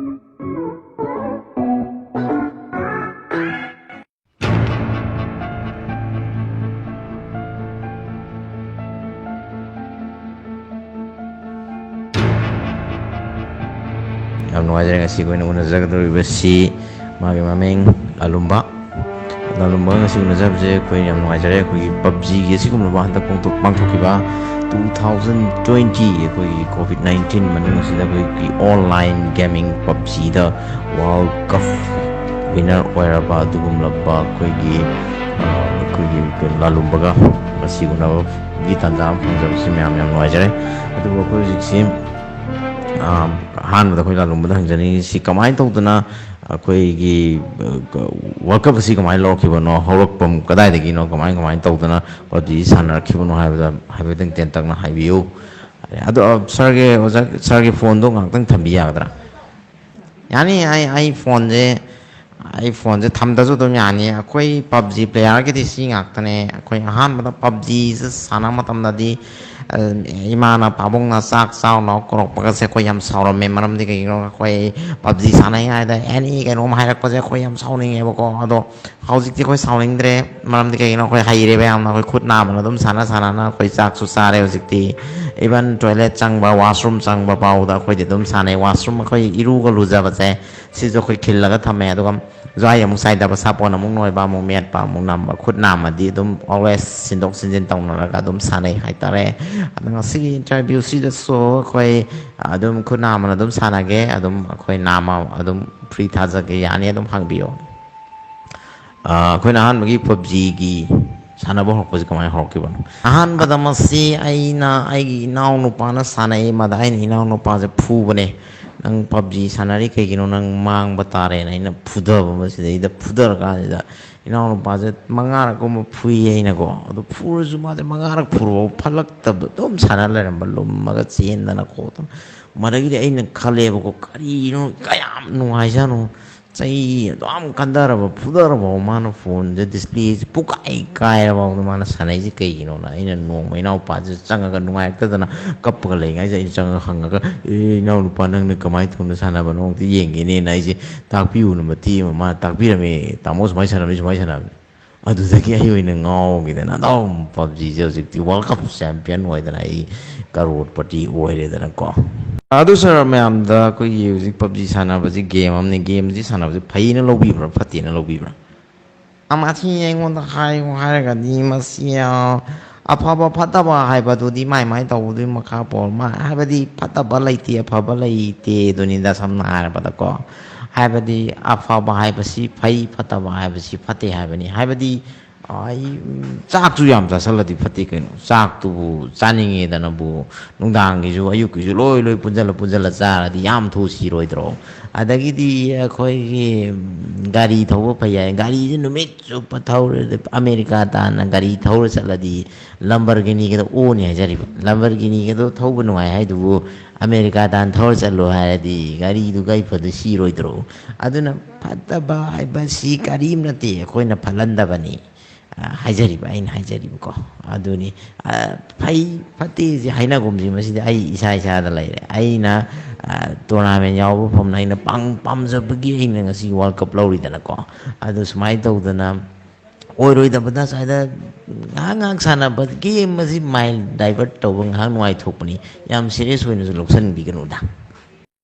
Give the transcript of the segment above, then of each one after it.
ꯌꯥꯝ ꯅꯨꯡꯉꯥꯏꯖꯔꯦ ꯉꯁꯤ ꯑꯩꯈꯣꯏꯅ ꯎꯅꯖꯒꯗꯧꯔꯤꯕꯁꯤ ꯃꯥꯒꯤ ꯃꯃꯤꯡ ꯂꯥꯂꯨꯝꯕ ꯉꯁꯤ ꯎꯅꯖꯕꯁꯦ ꯑꯩꯈꯣꯏ ꯌꯥꯝ ꯅꯨꯡꯉꯥꯏꯖꯔꯦ ꯑꯩꯈꯣꯏꯒꯤ ꯄꯕꯖꯤꯒꯤ ꯑꯁꯤꯒꯨꯝꯂꯕ ꯍꯟꯗꯛ ꯄꯥꯡꯊꯣꯛꯈꯤꯕ 2020 ꯑꯩꯈꯣꯏꯒꯤ COVID-19 ꯃꯅꯨꯡ ꯑꯁꯤꯗ ꯑꯩꯈꯣꯏꯒꯤ ꯑꯣꯟꯂꯥꯏꯟ ꯒꯦꯃꯤꯡ ꯄꯕꯖꯤꯗ ꯋꯥꯔꯜ ꯀꯞ ꯋꯤꯟꯅꯔ ꯑꯣꯏꯔꯕ ꯑꯗꯨꯒꯨꯝꯂꯕ ꯑꯩꯈꯣꯏꯒꯤ ꯂꯥꯂꯨꯝꯕꯒ ꯉꯁꯤ ꯎꯅꯕꯒꯤ ꯇꯥꯟꯖꯥ ꯑꯃ ꯐꯪꯖꯕꯁꯤ ꯃꯌꯥꯝ ꯌꯥꯝ ꯅꯨꯡꯉꯥꯏꯖꯔꯦ ꯑꯗꯨꯕꯨ ꯑꯩꯈꯣꯏ ꯍꯧꯖꯤꯛꯁꯤ ꯑꯍꯥꯟꯕꯗ ꯑꯩꯈꯣꯏ ꯂꯥꯂꯨꯝꯕꯗ ꯍꯪꯖꯅꯤꯡꯉꯤꯁꯤ ꯀꯃꯥꯏꯅ ꯇꯧꯗꯅ ꯑꯩꯈꯣꯏꯒꯤ ꯋꯥꯔꯜ ꯀꯞ ꯑꯁꯤ ꯀꯃꯥꯏꯅ ꯂꯧꯔꯛꯈꯤꯕꯅꯣ ꯍꯧꯔꯛꯐꯝ ꯀꯗꯥꯏꯗꯒꯤꯅꯣ ꯀꯃꯥꯏꯅ ꯇꯧꯗꯅ ꯄꯕꯖꯤ ꯁꯥꯟꯅꯔꯛꯈꯤꯕꯅꯣ ꯍꯥꯏꯐꯦꯠꯇꯪ ꯇꯦꯟꯇꯛꯅ ꯍꯥꯏꯕꯤꯌꯨ ꯑꯗꯣ ꯁꯥꯔꯒꯤ ꯐꯣꯟꯗꯣ ꯉꯥꯏꯍꯥꯛꯇꯪ ꯊꯝꯕꯤ ꯌꯥꯒꯗ꯭ꯔꯥ? ꯌꯥꯅꯤ ꯑꯩ ꯐꯣꯟꯁꯦ ꯊꯝꯗꯁꯨ ꯑꯗꯨꯝ ꯌꯥꯅꯤ ꯑꯩꯈꯣই ꯄꯕꯖꯤ ꯄ꯭ꯂꯦꯌꯥꯔꯒꯤꯗꯤ ꯁꯤ ꯉꯥꯛꯇꯅꯦ ꯑꯩꯈꯣꯏ ꯑꯍꯥꯟꯕꯗ ꯄꯕꯖꯤꯁꯦ ꯁꯥꯟꯅꯕ ꯃꯇꯝꯗꯗꯤ ꯏꯃꯥꯅ ꯄꯥꯕꯨꯡꯅ ꯆꯥꯛ ꯆꯥꯎꯅ ꯀꯧꯔꯛꯄꯒꯁꯦ ꯑꯩꯈꯣꯏ ꯌꯥꯝ ꯁꯥꯎꯔꯝꯃꯦ ꯃꯔꯝꯗꯤ ꯀꯩꯒꯤꯅꯣ ꯑꯩꯈꯣꯏ ꯄꯕꯖꯤ ꯁꯥꯟꯅꯩꯉꯩꯗ ꯑꯦꯅꯤ ꯀꯩꯅꯣꯝ ꯍꯥꯏꯔꯛꯄꯁꯦ ꯑꯩꯈꯣꯏ ꯌꯥꯝ ꯁꯥꯎꯅꯤꯡꯉꯦꯕꯀꯣ ꯑꯗꯣ ꯍꯧꯖꯤꯛꯇꯤ ꯑꯩꯈꯣꯏ ꯁꯥꯎꯅꯤꯡꯗ꯭ꯔꯦ ꯃꯔꯝꯗꯤ ꯀꯩꯒꯤꯅꯣ ꯑꯩꯈꯣꯏ ꯍꯩꯔꯦꯕ ꯌꯥꯝꯅ ꯑꯩꯈꯣꯏ ꯈꯨꯠ ꯅꯥꯝꯃꯅ ꯑꯗꯨꯝ ꯁꯥꯟꯅꯅ ꯑꯩꯈꯣꯏ ꯆꯥꯛꯁꯨ ꯆꯥꯔꯦ ꯍꯧꯖꯤꯛꯇꯤ ꯏꯚꯟ ꯇꯣꯏꯂꯦꯠ ꯆꯪꯕ ꯋꯥꯁꯔꯨꯝ ꯆꯪꯕ ꯐꯥꯎꯗ ꯑꯩꯈꯣꯏꯗꯤ ꯑꯗꯨꯝ ꯁꯥꯟꯅꯩ ꯋꯥꯁꯔꯨꯝ ꯑꯩꯈꯣꯏ ꯏꯔꯨꯒ ꯂꯨꯖꯕꯁꯦ ꯁꯤꯁꯨ ꯑꯩꯈꯣꯏ ꯈꯤꯜꯂꯒ ꯊꯝꯃꯦ ꯑꯗꯨꯒ ꯖ꯭ꯋꯥꯏ ꯑꯃꯨꯛ ꯆꯥꯏꯗꯕ ꯁꯥꯄꯣꯟ ꯑꯃꯨꯛ ꯅꯣꯏꯕ ꯑꯃꯨꯛ ꯃꯦꯠꯄ ꯑꯃꯨꯛ ꯅꯝꯕ ꯈꯨꯠ ꯅꯥꯝꯃꯗꯤ ꯑꯗꯨꯝ ꯑꯣꯜꯋꯦꯁ ꯁꯤꯟꯗꯣꯛ ꯁꯤꯟꯖꯤꯟ ꯇꯧꯅꯔꯒ ꯑꯗꯨꯝ ꯁꯥꯟꯅꯩ ꯍꯥꯏꯇꯥꯔꯦ ꯑꯗꯣ ꯉꯁꯤꯒꯤ ꯏꯟꯇꯔꯚ꯭ꯌꯨꯁꯤꯗꯁꯨ ꯑꯩꯈꯣই ꯑꯗꯨꯝ ꯈꯨꯠ ꯅꯥꯝꯃꯅ ꯑꯗꯨꯝ ꯁꯥꯟꯅꯒꯦ ꯑꯗꯨꯝ ꯑꯩꯈꯣꯏ ꯅꯥꯝꯃ ꯑꯗꯨꯝ ꯐ꯭ꯔꯤ ꯊꯥꯖꯒꯦ ꯌꯥꯅꯤ ꯑꯗꯨꯝ ꯍꯪꯕꯤꯌꯣ ꯑꯩꯈꯣꯏꯅ ꯑꯍꯥꯟꯕꯒꯤ ꯄꯕꯖꯤꯒꯤ ꯁꯥꯟꯅꯕ ꯍꯧꯔꯛꯄꯁꯤ ꯀꯃꯥꯏꯅ ꯍꯧꯔꯛꯈꯤꯕꯅꯣ? ꯑꯍꯥꯟꯕꯗ ꯃꯁꯤ ꯑꯩꯒꯤ ꯏꯅꯥꯎꯅꯨꯄꯥꯅ ꯁꯥꯟꯅꯩ ꯃꯗ ꯑꯩꯅ ꯏꯅꯥꯎꯅꯨꯄꯥꯁꯦ ꯐꯨꯕꯅꯦ ꯅꯪ ꯄꯕꯖꯤ ꯁꯥꯟꯅꯔꯤ ꯀꯩꯒꯤꯅꯣ ꯅꯪ ꯃꯥꯡꯕ ꯇꯥꯔꯦꯅ ꯑꯩꯅ ꯐꯨꯊꯕ ꯃꯁꯤꯗꯩꯗ ꯐꯨꯊꯔꯀꯥꯟꯁꯤꯗ ꯏꯅꯥꯎꯅꯨꯄꯥꯁꯦ 5ꯔꯛꯀꯨꯝꯕ ꯐꯨꯏꯌꯦ ꯑꯩꯅꯀꯣ ꯑꯗꯣ ꯐꯨꯔꯁꯨ ꯃꯥꯁꯦ 5ꯔꯛ ꯐꯨꯔꯐꯥꯎ ꯐꯠꯂꯛꯇꯕꯗꯣ ꯑꯗꯨꯝ ꯁꯥꯟꯅ ꯂꯩꯔꯝꯕ ꯂꯨꯝꯃꯒ ꯆꯦꯟꯗꯅ ꯈꯣꯠꯇꯅ ꯃꯗꯒꯤꯗꯤ ꯑꯩꯅ ꯈꯜꯂꯦꯕꯀꯣ ꯀꯔꯤꯅꯣ ꯀꯌꯥꯝ ꯅꯨꯡꯉꯥꯏꯖꯥꯠꯅꯣ ꯆꯩ ꯑꯗꯨꯝ ꯀꯟꯊꯔꯕ ꯐꯨꯊꯔꯐꯥꯎ ꯃꯥꯅ ꯐꯣꯟꯁꯦ ꯗꯤꯁꯄ꯭ꯂꯦꯁꯦ ꯄꯨꯀꯥꯏ ꯀꯥꯏꯔꯐꯥꯎꯗ ꯃꯥꯅ ꯁꯥꯟꯅꯩꯁꯦ ꯀꯩꯒꯤꯅꯣꯅ ꯑꯩꯅ ꯅꯣꯡꯃ ꯏꯅꯥꯎꯄꯥꯁꯤ ꯆꯪꯉꯒ ꯅꯨꯡꯉꯥꯏꯔꯛꯇꯗꯅ ꯀꯞꯄꯒ ꯂꯩꯉꯩꯁꯦ ꯑꯩꯅ ꯆꯪꯉꯒ ꯍꯪꯉꯒ ꯏꯅꯥꯎꯅꯨꯄꯥ ꯅꯪꯅ ꯀꯃꯥꯏꯅ ꯇꯧꯅ ꯁꯥꯟꯅꯕꯅꯣ ꯑꯝꯇ ꯌꯦꯡꯒꯦꯅꯦꯅ ꯑꯩꯁꯦ ꯇꯥꯛꯄꯤꯌꯨꯅ ꯃꯇꯦꯛ ꯑꯃ ꯃꯥꯅ ꯇꯥꯛꯄꯤꯔꯝꯃꯦ ꯇꯥꯃꯣ ꯁꯨꯃꯥꯏꯅ ꯁꯥꯟꯅꯕꯅꯤ ꯑꯗꯨꯗꯒꯤ ꯑꯩ ꯑꯣꯏꯅ ꯉꯥꯎꯈꯤꯗꯅ ꯑꯗꯨꯝ ꯄꯕꯖꯤꯁꯦ ꯍꯧꯖꯤꯛꯇꯤ ꯋꯥꯔꯜ ꯀꯞ ꯆꯦꯝꯄꯤꯌꯟ ꯑꯣꯏꯗꯅ ꯑꯩ ꯀꯔꯣꯔꯄꯇꯤ ꯑꯣꯏꯔꯦꯗꯅꯀꯣ ꯑꯗꯨ ꯁꯥꯔ ꯃꯌꯥꯝꯗ ꯑꯩꯈꯣꯏꯒꯤ ꯍꯧꯖꯤꯛ ꯄꯕꯖꯤ ꯁꯥꯟꯅꯕꯁꯤ ꯒꯦꯝ ꯑꯃꯅꯤ ꯒꯦꯝꯁꯤ ꯁꯥꯟꯅꯕꯁꯤ ꯐꯩꯅ ꯂꯧꯕꯤꯕ꯭ꯔꯥ ꯐꯠꯇꯦꯅ ꯂꯧꯕꯤꯕ꯭ꯔꯥ? ꯃꯁꯤ ꯑꯩꯉꯣꯟꯗ ꯍꯥꯏꯌꯨ ꯍꯥꯏꯔꯒꯗꯤ ꯃꯁꯤ ꯑꯐꯕ ꯐꯠꯇꯕ ꯍꯥꯏꯕꯗꯨꯗꯤ ꯃꯥꯏ ꯇꯧꯕꯗꯨꯒꯤ ꯃꯈꯥ ꯄꯣꯟꯅ ꯍꯥꯏꯕꯗꯤ ꯐꯠꯇꯕ ꯂꯩꯇꯦ ꯑꯐꯕ ꯂꯩꯇꯦ ꯑꯗꯨꯅꯤꯗ ꯁꯝꯅ ꯍꯥꯏꯔꯕꯗꯀꯣ ꯍꯥꯏꯕꯗꯤ ꯑꯐꯕ ꯍꯥꯏꯕꯁꯤ ꯐꯩ ꯐꯠꯇꯕ ꯍꯥꯏꯕꯁꯤ ꯐꯠꯇꯦ ꯍꯥꯏꯕꯅꯤ ꯍꯥꯏꯕꯗꯤ ꯑꯩ ꯆꯥꯛꯁꯨ ꯌꯥꯝ ꯆꯥꯁꯤꯜꯂꯗꯤ ꯐꯠꯇꯦ ꯀꯩꯅꯣ ꯆꯥꯛꯇꯨꯕꯨ ꯆꯥꯅꯤꯡꯉꯦꯗꯅꯕꯨ ꯅꯨꯡꯗꯥꯡꯒꯤꯁꯨ ꯑꯌꯨꯛꯀꯤꯁꯨ ꯂꯣꯏ ꯄꯨꯟꯁꯤꯜꯂ ꯆꯥꯔꯗꯤ ꯌꯥꯝ ꯊꯨ ꯁꯤꯔꯣꯏꯗ꯭ꯔꯣ ꯑꯗꯒꯤꯗꯤ ꯑꯩꯈꯣꯏꯒꯤ ꯒꯥꯔꯤ ꯊꯧꯕ ꯐꯩ ꯍꯥꯏ ꯒꯥꯔꯤꯁꯦ ꯅꯨꯃꯤꯠ ꯆꯨꯞꯄ ꯊꯧꯔꯦ ꯑꯃꯦꯔꯤꯀꯥ ꯇꯥꯟꯅ ꯒꯥꯔꯤ ꯊꯧꯔ ꯆꯠꯂꯗꯤ ꯂꯝꯕꯔꯒꯤꯅꯤꯒꯗꯣ ꯑꯣꯅꯤ ꯍꯥꯏꯖꯔꯤꯕ ꯂꯝꯕꯔꯒꯤꯅꯤꯒꯗꯣ ꯊꯧꯕ ꯅꯨꯡꯉꯥꯏ ꯍꯥꯏꯗꯨꯕꯨ ꯑꯃꯦꯔꯤꯀꯥ ꯇꯥꯟꯅ ꯊꯧꯔ ꯆꯠꯂꯣ ꯍꯥꯏꯔꯗꯤ ꯒꯥꯔꯤꯗꯨ ꯐꯗꯨ ꯁꯤꯔꯣꯏꯗ꯭ꯔꯣ ꯑꯗꯨꯅ ꯐꯠꯇꯕ ꯍꯥꯏꯕꯁꯤ ꯀꯔꯤꯝ ꯅꯠꯇꯦ ꯑꯩꯈꯣꯏꯅ ꯐꯠꯍꯟꯗꯕꯅꯤ ꯑꯩꯅ ꯍꯥꯏꯖꯔꯤꯕꯀꯣ ꯑꯗꯨꯅꯤ ꯐꯩ ꯐꯠꯇꯦꯁꯦ ꯍꯥꯏꯅꯒꯨꯝꯁꯤ ꯃꯁꯤꯗꯤ ꯑꯩ ꯏꯁꯥꯗ ꯂꯩꯔꯦ ꯑꯩꯅ ꯇꯣꯔꯅꯥꯃꯦꯟ ꯌꯥꯎꯕ ꯃꯐꯝꯗ ꯑꯩꯅ ꯄꯥꯝꯖꯕꯒꯤ ꯑꯩꯅ ꯉꯁꯤ ꯋꯥꯔꯜ ꯀꯞ ꯂꯧꯔꯤꯗꯅꯀꯣ ꯑꯗꯨ ꯁꯨꯃꯥꯏꯅ ꯇꯧꯗꯅ ꯑꯣꯏꯔꯣꯏꯗꯕꯗ ꯁ꯭ꯋꯥꯏꯗ ꯉꯥꯏꯍꯥꯛ ꯁꯥꯟꯅꯕ ꯒꯦꯝ ꯑꯁꯤ ꯃꯥꯏꯟ ꯗꯥꯏꯚꯔꯠ ꯇꯧꯕ ꯉꯥꯏꯍꯥꯛ ꯅꯨꯡꯉꯥꯏꯊꯣꯛꯄꯅꯤ ꯌꯥꯝ ꯁꯤꯔꯤꯌꯁ ꯑꯣꯏꯅꯁꯨ ꯂꯧꯁꯤꯟꯕꯤꯒꯅꯨꯗ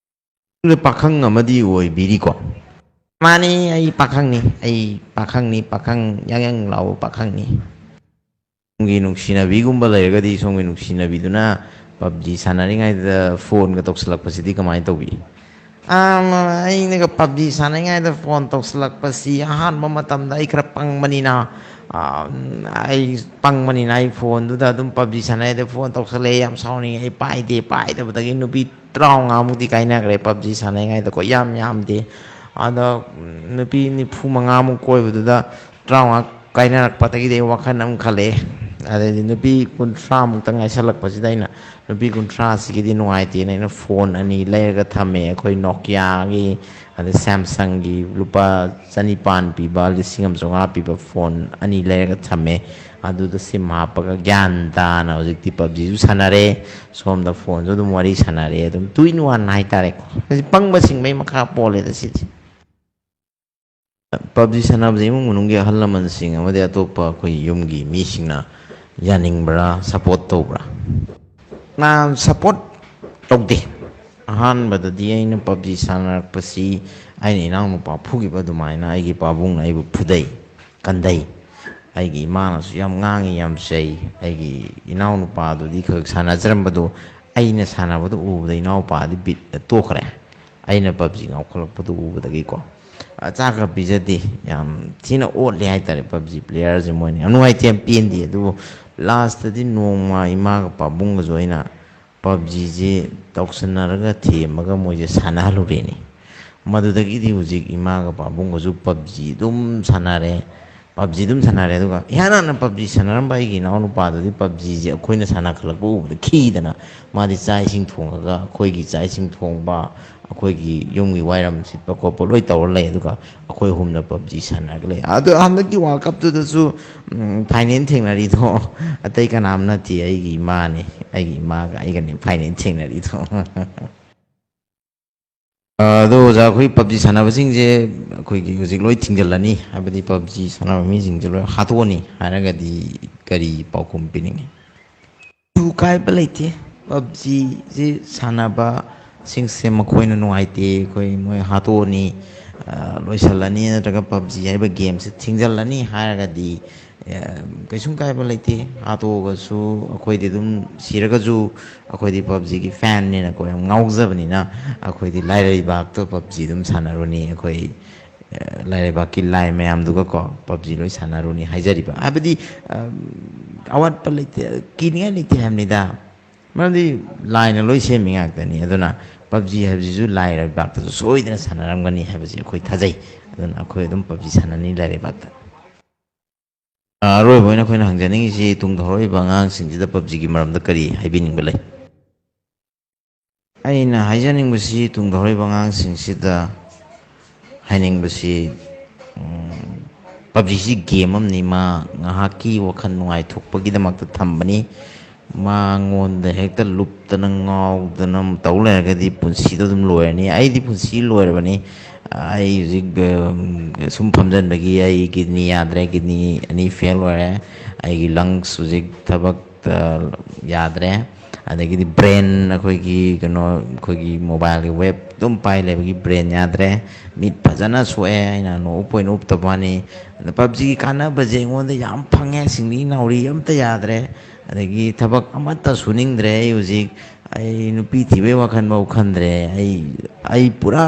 ꯄꯥꯈꯪ ꯑꯃꯗꯤ ꯑꯣꯏꯕꯤꯔꯤꯀꯣ? ꯃꯥꯅꯤ ꯑꯩ ꯄꯥꯈꯪꯅꯤ ꯄꯥꯈꯪ ꯌꯥꯪ ꯂꯥꯎꯕ ꯄꯥꯈꯪꯅꯤ ꯁꯣꯝꯒꯤ ꯅꯨꯡꯁꯤꯅꯕꯤꯒꯨꯝꯕ ꯂꯩꯔꯒꯗꯤ ꯁꯣꯝꯒꯤ ꯅꯨꯡꯁꯤꯅꯕꯤꯗꯨꯅ ꯄꯕꯖꯤ ꯁꯥꯟꯅꯔꯤꯉꯩꯗ ꯐꯣꯟꯒ ꯇꯧꯁꯤꯜꯂꯛꯄꯁꯤꯗꯤ ꯀꯃꯥꯏꯅ ꯇꯧꯕꯤ? ꯑꯩꯅꯒ ꯄꯕꯖꯤ ꯁꯥꯟꯅꯔꯤꯉꯩꯗ ꯐꯣꯟ ꯇꯧꯁꯤꯜꯂꯛꯄꯁꯤ ꯑꯍꯥꯟꯕ ꯃꯇꯝꯗ ꯑꯩ ꯈꯔ ꯄꯪꯕꯅꯤꯅ ꯑꯩ ꯐꯣꯟꯗꯨꯗ ꯑꯗꯨꯝ ꯄꯕꯖꯤ ꯁꯥꯟꯅꯩꯗ ꯐꯣꯟ ꯇꯧꯁꯜꯂꯛꯑꯦ ꯌꯥꯝ ꯁꯥꯎꯅꯤꯡꯉꯦ ꯑꯩ ꯄꯥꯏꯗꯕꯗꯒꯤ ꯅꯨꯄꯤ 35 ꯀꯥꯏꯅꯈ꯭ꯔꯦ ꯄꯕꯖꯤ ꯁꯥꯟꯅꯔꯤꯉꯩꯗꯀꯣ ꯌꯥꯝꯗꯦ ꯑꯗꯣ ꯅꯨꯄꯤ 95 ꯀꯣꯏꯕꯗꯨꯗ 35 ꯀꯥꯏꯅꯔꯛꯄꯗꯒꯤꯗꯤ ꯋꯥꯈꯜ ꯑꯃ ꯈꯜꯂꯛꯑꯦ ꯑꯗꯩꯗꯤ ꯅꯨꯄꯤ 30ꯃꯨꯛꯇ ꯉꯥꯏꯁꯜꯂꯛꯄꯁꯤꯗ ꯑꯩꯅ ꯅꯨꯄꯤ 30ꯁꯤꯒꯤꯗꯤ ꯅꯨꯡꯉꯥꯏꯇꯦꯅ ꯑꯩꯅ ꯐꯣꯟ ꯑꯅꯤ ꯂꯩꯔꯒ ꯊꯝꯃꯦ ꯑꯩꯈꯣꯏ ꯅꯣꯀꯤꯌꯥꯒꯤ ꯑꯗꯩ ꯁꯦꯝꯁꯪꯒꯤ ꯂꯨꯄꯥ 1,900 ꯄꯤꯕ 1,500 ꯄꯤꯕ ꯐꯣꯟ ꯑꯅꯤ ꯂꯩꯔꯒ ꯊꯝꯃꯦ ꯑꯗꯨꯗ ꯁꯤꯝ ꯍꯥꯞꯄꯒ ꯒ꯭ꯌꯥꯟ ꯇꯥꯅ ꯍꯧꯖꯤꯛꯇꯤ ꯄꯞꯖꯤꯁꯨ ꯁꯥꯟꯅꯔꯦ ꯁꯣꯝꯗ ꯐꯣꯟꯁꯨ ꯑꯗꯨꯝ ꯋꯥꯔꯤ ꯁꯥꯟꯅꯔꯦ ꯑꯗꯨꯝ 2 in 1 ꯍꯥꯏꯇꯥꯔꯦꯀꯣ ꯄꯪꯕ ꯁꯤꯡꯕꯩ ꯃꯈꯥ ꯄꯣꯜꯂꯦꯗ ꯁꯤꯗꯤ ꯄꯞꯖꯤ ꯁꯥꯟꯅꯕꯁꯦ ꯏꯃꯨꯡ ꯃꯅꯨꯡꯒꯤ ꯑꯍꯜ ꯂꯃꯟꯁꯤꯡ ꯑꯃꯗꯤ ꯑꯇꯣꯞꯄ ꯑꯩꯈꯣꯏ ꯌꯨꯝꯒꯤ ꯃꯤꯁꯤꯡꯅ ꯌꯥꯅꯤꯡꯕ꯭ꯔꯥ ꯁꯞꯄꯣꯔꯠ ꯇꯧꯕ꯭ꯔꯥ ꯁꯞꯄꯣꯔꯠ ꯇꯧꯗꯦ ꯑꯍꯥꯟꯕꯗꯗꯤ ꯑꯩꯅ ꯄꯞꯖꯤ ꯁꯥꯟꯅꯔꯛꯄꯁꯤ ꯑꯩꯅ ꯏꯅꯥꯎꯅꯨꯄꯥ ꯐꯨꯈꯤꯕ ꯑꯗꯨꯃꯥꯏꯅ ꯑꯩꯒꯤ ꯄꯥꯕꯨꯡꯅ ꯑꯩꯕꯨ ꯐꯨꯗꯩ ꯀꯟꯗꯩ ꯑꯩꯒꯤ ꯏꯃꯥꯅꯁꯨ ꯌꯥꯝ ꯉꯥꯡꯉꯤ ꯌꯥꯝ ꯆꯩ ꯑꯩꯒꯤ ꯏꯅꯥꯎꯅꯨꯄꯥꯗꯨꯗꯤ ꯈꯛ ꯁꯥꯟꯅꯖꯔꯝꯕꯗꯣ ꯑꯩꯅ ꯁꯥꯟꯅꯕꯗꯨ ꯎꯕꯗ ꯏꯅꯥꯎꯄꯥꯗꯤ ꯕꯤꯠ ꯇꯣꯛꯈ꯭ꯔꯦ ꯑꯩꯅ ꯄꯞꯖꯤ ꯉꯥꯎꯈꯠꯂꯛꯄꯗꯨ ꯎꯕꯗꯒꯤꯀꯣ ꯆꯥꯛꯀ ꯄꯤꯖꯗꯦ ꯌꯥꯝ ꯊꯤꯅ ꯑꯣꯠꯂꯦ ꯍꯥꯏꯇꯥꯔꯦ ꯄꯞꯖꯤ ꯄ꯭ꯂꯦꯌꯔꯁꯦ ꯃꯣꯏꯅ ꯌꯥꯝ ꯅꯨꯡꯉꯥꯏꯇꯦ ꯌꯥꯝ ꯄꯦꯟꯗꯦ ꯑꯗꯨꯕꯨ ꯂꯥꯁꯇꯗꯤ ꯅꯣꯡꯃ ꯏꯃꯥꯒ ꯄꯥꯕꯨꯡꯒꯁꯨ ꯑꯩꯅ ꯄꯞꯖꯤꯁꯦ ꯇꯧꯁꯟꯅꯔꯒ ꯊꯦꯝꯃꯒ ꯃꯣꯏꯁꯦ ꯁꯥꯟꯅꯍꯜꯂꯨꯔꯦꯅꯦ ꯃꯗꯨꯗꯒꯤꯗꯤ ꯍꯧꯖꯤꯛ ꯏꯃꯥꯒ ꯄꯥꯕꯨꯡꯒꯁꯨ ꯄꯞꯖꯤ ꯑꯗꯨꯝ ꯁꯥꯟꯅꯔꯦ ꯄꯞꯖꯤ ꯑꯗꯨꯝ ꯁꯥꯟꯅꯔꯦ ꯑꯗꯨꯒ ꯏꯍꯥꯟ ꯍꯥꯟꯅ ꯄꯞꯖꯤ ꯁꯥꯟꯅꯔꯝꯕ ꯑꯩꯒꯤ ꯏꯅꯥꯎꯅꯨꯄꯥꯗꯨꯗꯤ ꯄꯞꯖꯤꯁꯦ ꯑꯩꯈꯣꯏꯅ ꯁꯥꯟꯅꯈꯠꯂꯛꯄ ꯎꯕꯗ ꯈꯤꯗꯅ ꯃꯥꯗꯤ ꯆꯥꯛ ꯏꯁꯤꯡ ꯊꯣꯡꯉꯒ ꯑꯩꯈꯣꯏꯒꯤ ꯆꯥꯛ ꯏꯁꯤꯡ ꯊꯣꯡꯕ ꯑꯩꯈꯣꯏꯒꯤ ꯌꯨꯝꯒꯤ ꯋꯥꯏꯔꯝ ꯁꯤꯠꯄ ꯈꯣꯠꯄ ꯂꯣꯏ ꯇꯧꯔ ꯂꯩ ꯑꯗꯨꯒ ꯑꯩꯈꯣꯏ ꯑꯍꯨꯝꯅ ꯄꯞꯖꯤ ꯁꯥꯟꯅꯔꯒ ꯂꯩ ꯑꯗꯣ ꯍꯟꯗꯛꯀꯤ ꯋꯥꯔꯜ ꯀꯞꯇꯨꯗꯁꯨ ꯐꯥꯏꯅꯦꯜ ꯊꯦꯡꯅꯔꯤꯗꯣ ꯑꯇꯩ ꯀꯅꯥꯝ ꯅꯠꯇꯦ ꯑꯩꯒꯤ ꯏꯃꯥꯅꯦ ꯑꯩꯒꯤ ꯏꯃꯥꯒ ꯑꯩꯒꯅꯦ ꯐꯥꯏꯅꯦꯜ ꯊꯦꯡꯅꯔꯤꯗꯣ ꯑꯗꯣ ꯑꯣꯖꯥ ꯑꯩꯈꯣꯏ ꯄꯞꯖꯤ ꯁꯥꯟꯅꯕꯁꯤꯡꯁꯦ ꯑꯩꯈꯣꯏꯒꯤ ꯍꯧꯖꯤꯛ ꯂꯣꯏ ꯊꯤꯡꯖꯤꯜꯂꯅꯤ ꯍꯥꯏꯕꯗꯤ ꯄꯞꯖꯤ ꯁꯥꯟꯅꯕ ꯃꯤꯁꯤꯡꯁꯦ ꯂꯣꯏ ꯍꯥꯠꯇꯣꯛꯑꯅꯤ ꯍꯥꯏꯔꯒꯗꯤ ꯀꯔꯤ ꯄꯥꯎꯈꯨꯝ ꯄꯤꯅꯤꯡꯉꯤ ꯀꯥꯏꯕ ꯂꯩꯇꯦ ꯄꯞꯖꯤꯁꯤ ꯁꯥꯟꯅꯕ ꯁꯤꯡꯁꯦ ꯃꯈꯣꯏꯅ ꯅꯨꯡꯉꯥꯏꯇꯦ ꯑꯩꯈꯣꯏ ꯃꯣꯏ ꯍꯥꯠꯇꯣꯛꯑꯅꯤ ꯂꯣꯏꯁꯤꯜꯂꯅꯤ ꯅꯠꯇ꯭ꯔꯒ ꯄꯞꯖꯤ ꯍꯥꯏꯕ ꯒꯦꯝꯁꯦ ꯊꯤꯡꯖꯤꯜꯂꯅꯤ ꯍꯥꯏꯔꯒꯗꯤ ꯀꯩꯁꯨꯝ ꯀꯥꯏꯕ ꯂꯩꯇꯦ ꯍꯥꯠꯇꯣꯛꯑꯒꯁꯨ ꯑꯩꯈꯣꯏꯗꯤ ꯑꯗꯨꯝ ꯁꯤꯔꯒꯁꯨ ꯑꯩꯈꯣꯏꯗꯤ ꯄꯞꯖꯤꯒꯤ ꯐꯦꯟꯅꯤꯅꯀꯣ ꯌꯥꯝ ꯉꯥꯎꯖꯕꯅꯤꯅ ꯑꯩꯈꯣꯏꯗꯤ ꯂꯥꯏꯔꯩꯕꯥꯛꯇ ꯄꯞꯖꯤ ꯑꯗꯨꯝ ꯁꯥꯟꯅꯔꯨꯅꯤ ꯑꯩꯈꯣꯏ ꯂꯥꯏꯔꯩꯕꯥꯛꯀꯤ ꯂꯥꯏ ꯃꯌꯥꯝꯗꯨꯒꯀꯣ ꯄꯞꯖꯤ ꯂꯣꯏ ꯁꯥꯟꯅꯔꯨꯅꯤ ꯍꯥꯏꯖꯔꯤꯕ ꯍꯥꯏꯕꯗꯤ ꯑꯋꯥꯠꯄ ꯂꯩꯇꯦ ꯀꯤꯅꯤꯡꯉꯥꯏ ꯂꯩꯇꯦ ꯍꯥꯏꯕꯅꯤꯗ ꯃꯔꯝꯗꯤ ꯂꯥꯏꯅ ꯂꯣꯏ ꯁꯦꯝꯃꯤ ꯉꯥꯛꯇꯅꯤ ꯑꯗꯨꯅ ꯄꯞꯖꯤ ꯍꯥꯏꯕꯁꯤꯁꯨ ꯂꯥꯏꯔꯩꯕꯥꯛꯇꯁꯨ ꯁꯣꯏꯗꯅ ꯁꯥꯟꯅꯔꯝꯒꯅꯤ ꯍꯥꯏꯕꯁꯤ ꯑꯩꯈꯣꯏ ꯊꯥꯖꯩ ꯑꯗꯨꯅ ꯑꯩꯈꯣꯏ ꯑꯗꯨꯝ ꯄꯞꯖꯤ ꯁꯥꯟꯅꯅꯤ ꯂꯥꯏꯔꯩꯕꯥꯛꯇ ꯑꯔꯣꯏꯕ ꯑꯣꯏꯅ ꯑꯩꯈꯣꯏꯅ ꯍꯪꯖꯅꯤꯡꯉꯤꯁꯤ ꯇꯨꯡꯗ ꯍꯧꯔꯛꯏꯕ ꯑꯉꯥꯡꯁꯤꯡꯁꯤꯗ ꯄꯞꯖꯤꯒꯤ ꯃꯔꯝꯗ ꯀꯔꯤ ꯍꯥꯏꯕꯤꯅꯤꯡꯕ ꯂꯩ ꯑꯩꯅ ꯍꯥꯏꯖꯅꯤꯡꯕꯁꯤ ꯇꯨꯡꯗ ꯍꯧꯔꯛꯏꯕ ꯑꯉꯥꯡꯁꯤꯡꯁꯤꯗ ꯍꯥꯏꯅꯤꯡꯕꯁꯤ ꯄꯞꯖꯤꯁꯤ ꯒꯦꯝ ꯑꯃꯅꯤ ꯃꯥ ꯉꯥꯏꯍꯥꯛꯀꯤ ꯋꯥꯈꯜ ꯅꯨꯡꯉꯥꯏꯊꯣꯛꯄꯒꯤꯗꯃꯛꯇ ꯊꯝꯕꯅꯤ ꯃꯉꯣꯟꯗ ꯍꯦꯛꯇ ꯂꯨꯞꯇꯅ ꯉꯥꯎꯗꯅ ꯇꯧ ꯂꯩꯔꯒꯗꯤ ꯄꯨꯟꯁꯤꯗꯣ ꯑꯗꯨꯝ ꯂꯣꯏꯔꯅꯤ ꯑꯩꯗꯤ ꯄꯨꯟꯁꯤ ꯂꯣꯏꯔꯕꯅꯤ ꯑꯩ ꯍꯧꯖꯤꯛ ꯁꯨꯝ ꯐꯝꯖꯟꯕꯒꯤ ꯑꯩ ꯀꯤꯗꯅꯤ ꯌꯥꯗ꯭ꯔꯦ ꯀꯤꯗꯅꯤ ꯑꯅꯤ ꯐꯦꯜ ꯑꯣꯏꯔꯦ ꯑꯩꯒꯤ ꯂꯪꯁ ꯍꯧꯖꯤꯛ ꯊꯕꯛꯇ ꯌꯥꯗ꯭ꯔꯦ ꯑꯗꯒꯤꯗꯤ ꯕ꯭ꯔꯦꯟ ꯑꯩꯈꯣꯏꯒꯤ ꯀꯩꯅꯣ ꯑꯩꯈꯣꯏꯒꯤ ꯃꯣꯕꯥꯏꯜꯒꯤ ꯋꯦꯞ ꯑꯗꯨꯝ ꯄꯥꯏ ꯂꯩꯕꯒꯤ ꯕ꯭ꯔꯦꯟ ꯌꯥꯗ꯭ꯔꯦ ꯃꯤꯠ ꯐꯖꯅ ꯁꯣꯛꯑꯦ ꯑꯩꯅ ꯎꯞꯄꯣꯏꯅ ꯎꯞꯇꯕ ꯋꯥꯅꯤ ꯑꯗ ꯄꯞꯖꯤꯒꯤ ꯀꯥꯟꯅꯕꯁꯦ ꯑꯩꯉꯣꯟꯗ ꯌꯥꯝ ꯐꯪꯉꯦ ꯁꯤꯡꯂꯤ ꯅꯥꯎꯔꯤ ꯑꯝꯇ ꯌꯥꯗ꯭ꯔꯦ ꯑꯗꯒꯤ ꯊꯕꯛ ꯑꯃꯠꯇ ꯁꯨꯅꯤꯡꯗ꯭ꯔꯦ ꯑꯩ ꯍꯧꯖꯤꯛ ꯑꯩ ꯅꯨꯄꯤ ꯊꯤꯕꯩ ꯋꯥꯈꯜꯐꯥꯎ ꯈꯟꯗ꯭ꯔꯦ ꯑꯩ ꯄꯨꯔꯥ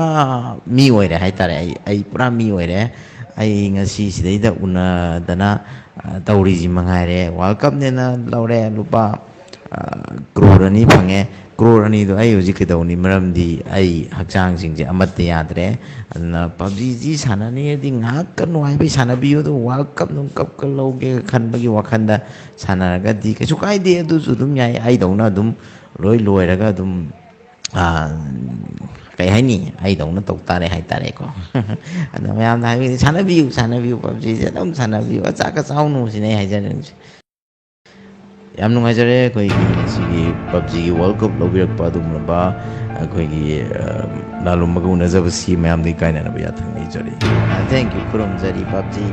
ꯃꯤ ꯑꯣꯏꯔꯦ ꯍꯥꯏꯇꯥꯔꯦ ꯑꯩ ꯄꯨꯔꯥ ꯃꯤ ꯑꯣꯏꯔꯦ ꯑꯩ ꯉꯁꯤ ꯁꯤꯗꯩꯗ ꯎꯅꯗꯅ ꯇꯧꯔꯤꯁꯤ ꯃꯉꯥꯏꯔꯦ ꯋꯥꯔꯜ ꯀꯞꯅꯦꯅ ꯂꯧꯔꯦ ꯂꯨꯄꯥ ꯀ꯭ꯔꯣꯔ 2 ꯐꯪꯉꯦ ꯀ꯭ꯔꯣꯔ 2ꯗꯣ ꯑꯩ ꯍꯧꯖꯤꯛ ꯀꯩꯗꯧꯅꯤ ꯃꯔꯝꯗꯤ ꯑꯩ ꯍꯛꯆꯥꯡꯁꯤꯡꯁꯦ ꯑꯃꯠꯇ ꯌꯥꯗ꯭ꯔꯦ ꯑꯗꯨꯅ ꯄꯞꯖꯤꯁꯤ ꯁꯥꯟꯅꯅꯤꯡꯉꯗꯤ ꯉꯥꯏꯍꯥꯛꯀ ꯅꯨꯡꯉꯥꯏꯕꯩ ꯁꯥꯟꯅꯕꯤꯌꯨ ꯑꯗꯨꯒ ꯋꯥꯔꯜ ꯀꯞ ꯅꯨꯡ ꯀꯞꯀ ꯂꯧꯒꯦ ꯈꯟꯕꯒꯤ ꯋꯥꯈꯟꯗ ꯁꯥꯟꯅꯔꯒꯗꯤ ꯀꯩꯁꯨ ꯀꯥꯏꯗꯦ ꯑꯗꯨꯁꯨ ꯑꯗꯨꯝ ꯌꯥꯏ ꯑꯩꯗꯧꯅ ꯑꯗꯨꯝ ꯂꯣꯏ ꯂꯣꯏꯔꯒ ꯑꯗꯨꯝ ꯀꯩ ꯍꯥꯏꯅꯤ ꯑꯩꯗꯧꯅ ꯇꯧ ꯇꯥꯔꯦ ꯍꯥꯏꯇꯥꯔꯦꯀꯣ ꯑꯗꯣ ꯃꯌꯥꯝꯅ ꯍꯥꯏꯕꯗꯤ ꯁꯥꯟꯅꯕꯤꯌꯨ ꯄꯞꯖꯤꯁꯦ ꯑꯗꯨꯝ ꯁꯥꯟꯅꯕꯤꯌꯨ ꯑꯆꯥꯛꯀ ꯆꯥꯎꯅꯨ ꯁꯤꯅꯦ ꯑꯩ ꯍꯥꯏꯖꯅꯤꯡꯉꯤꯁꯦ ꯌꯥꯝ ꯅꯨꯡꯉꯥꯏꯖꯔꯦ ꯑꯩꯈꯣꯏꯒꯤ ꯉꯁꯤꯒꯤ ꯄꯞꯖꯤꯒꯤ ꯋꯥꯔꯜ ꯀꯞ ꯂꯧꯕꯤꯔꯛꯄ ꯑꯗꯨꯒꯨꯝꯂꯕ ꯑꯩꯈꯣꯏꯒꯤ ꯂꯥꯜꯂꯨꯝꯕꯒ ꯎꯅꯖꯕꯁꯤ ꯃꯌꯥꯝꯗ ꯏꯀꯥꯏꯅꯅꯕ ꯌꯥꯊꯪ ꯅꯤꯖꯔꯤ ꯊꯦꯡꯛ ꯌꯨ ꯈꯨꯔꯨꯝꯖꯔꯤ ꯄꯞꯖꯤ